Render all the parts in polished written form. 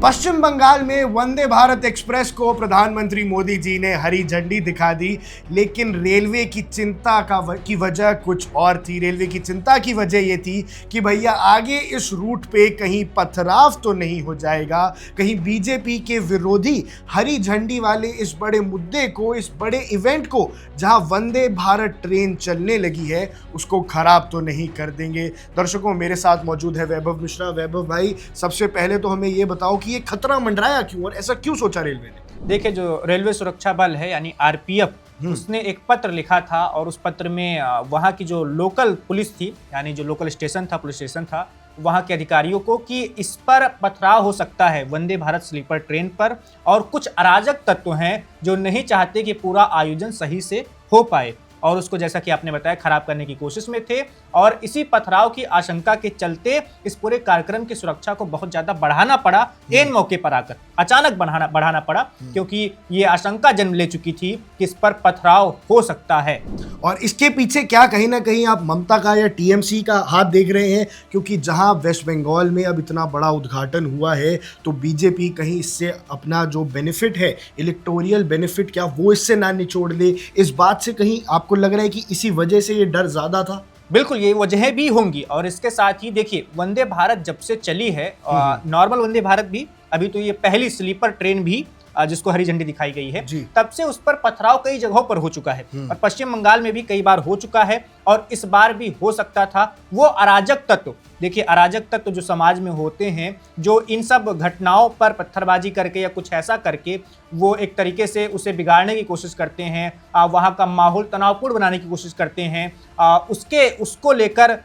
पश्चिम बंगाल में वंदे भारत एक्सप्रेस को प्रधानमंत्री मोदी जी ने हरी झंडी दिखा दी, लेकिन रेलवे की चिंता की वजह कुछ और थी। रेलवे की चिंता की वजह ये थी कि भैया आगे इस रूट पे कहीं पथराव तो नहीं हो जाएगा, कहीं बीजेपी के विरोधी हरी झंडी वाले इस बड़े मुद्दे को, इस बड़े इवेंट को जहां वंदे भारत ट्रेन चलने लगी है उसको खराब तो नहीं कर देंगे। दर्शकों, मेरे साथ मौजूद है वैभव मिश्रा। वैभव भाई, सबसे पहले तो हमें ये बताओ कि ये खतरा मंडराया क्यों और ऐसा क्यों सोचा रेलवे ने? देखिए, जो रेलवे सुरक्षा बल है यानी आरपीएफ, उसने एक पत्र लिखा था और उस पत्र में वहाँ की जो लोकल पुलिस थी, यानी जो लोकल स्टेशन था, पुलिस स्टेशन था, वहाँ के अधिकारियों को कि इस पर पथराव हो सकता है वंदे भारत स्लीपर ट्रेन पर, और कुछ अराजक तत्व हैं जो नहीं चाहते कि पूरा आयोजन सही से हो पाए, और उसको जैसा कि आपने बताया खराब करने की कोशिश में थे। और इसी पथराव की आशंका के चलते इस पूरे कार्यक्रम की सुरक्षा को बहुत ज्यादा बढ़ाना पड़ा, एन मौके पर आकर अचानक बढ़ाना पड़ा, क्योंकि ये आशंका जन्म ले चुकी थी कि इस पर पथराव हो सकता है। और इसके पीछे क्या कहीं ना कहीं आप ममता का या टीएमसी का हाथ देख रहे हैं, क्योंकि जहां वेस्ट बंगाल में अब इतना बड़ा उद्घाटन हुआ है तो बीजेपी कहीं इससे अपना जो बेनिफिट है, इलेक्टोरियल बेनिफिट, क्या वो इससे ना निचोड़ ले? इस बात से कहीं आपको लग रहा है कि इसी वजह से ये डर ज्यादा था? बिल्कुल, ये वजहें भी होंगी। और इसके साथ ही देखिए, वंदे भारत जब से चली है, नॉर्मल वंदे भारत भी, अभी तो ये पहली स्लीपर ट्रेन भी जिसको हरी झंडी दिखाई गई है, तब से उस पर पथराव कई जगहों पर हो चुका है और पश्चिम बंगाल में भी कई बार हो चुका है, और इस बार भी हो सकता था। वो अराजक तत्व, देखिए अराजक तत्व जो समाज में होते हैं, जो इन सब घटनाओं पर पत्थरबाजी करके या कुछ ऐसा करके वो एक तरीके से उसे बिगाड़ने की कोशिश करते हैं, वहाँ का माहौल तनावपूर्ण बनाने की कोशिश करते हैं, उसको लेकर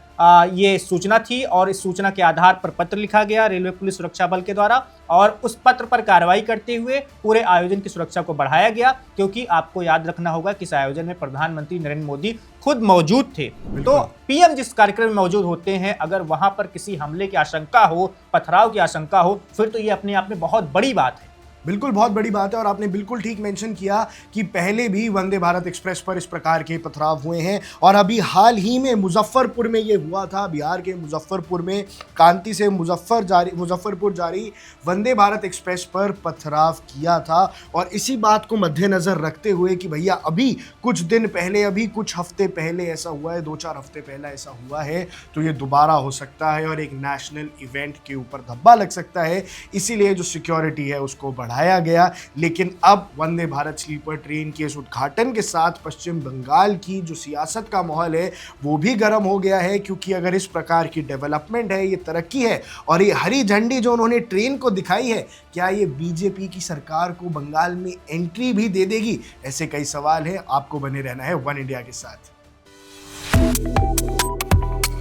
ये सूचना थी, और इस सूचना के आधार पर पत्र लिखा गया रेलवे पुलिस सुरक्षा बल के द्वारा, और उस पत्र पर कार्रवाई करते हुए पूरे आयोजन की सुरक्षा को बढ़ाया गया। क्योंकि आपको याद रखना होगा कि इस आयोजन में प्रधानमंत्री नरेंद्र मोदी खुद मौजूद थे, तो पीएम जिस कार्यक्रम में मौजूद होते हैं, अगर वहां पर किसी हमले की आशंका हो, पथराव की आशंका हो, फिर तो ये अपने आप में बहुत बड़ी बात है। बिल्कुल, बहुत बड़ी बात है। और आपने बिल्कुल ठीक मेंशन किया कि पहले भी वंदे भारत एक्सप्रेस पर इस प्रकार के पथराव हुए हैं, और अभी हाल ही में मुजफ्फरपुर में ये हुआ था। बिहार के मुजफ्फरपुर में कांती से मुजफ्फरपुर जारी वंदे भारत एक्सप्रेस पर पथराव किया था। और इसी बात को मद्देनजर रखते हुए कि भैया अभी कुछ दिन पहले, अभी कुछ हफ्ते पहले ऐसा हुआ है, 2-4 हफ्ते पहले ऐसा हुआ है, तो ये दोबारा हो सकता है और एक नेशनल इवेंट के ऊपर धब्बा लग सकता है। इसीलिए जो सिक्योरिटी है उसको बढ़ाया गया। लेकिन अब वंदे भारत स्लीपर ट्रेन के इस उद्घाटन के साथ पश्चिम बंगाल की जो सियासत का माहौल है वो भी गर्म हो गया है, क्योंकि अगर इस प्रकार की डेवलपमेंट है, ये तरक्की है, और ये हरी झंडी जो उन्होंने ट्रेन को दिखाई है, क्या ये बीजेपी की सरकार को बंगाल में एंट्री भी दे देगी? ऐसे कई सवाल हैं। आपको बने रहना है वन इंडिया के साथ।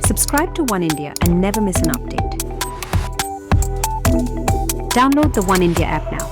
Subscribe to One India and never miss an update. Download the One India app now.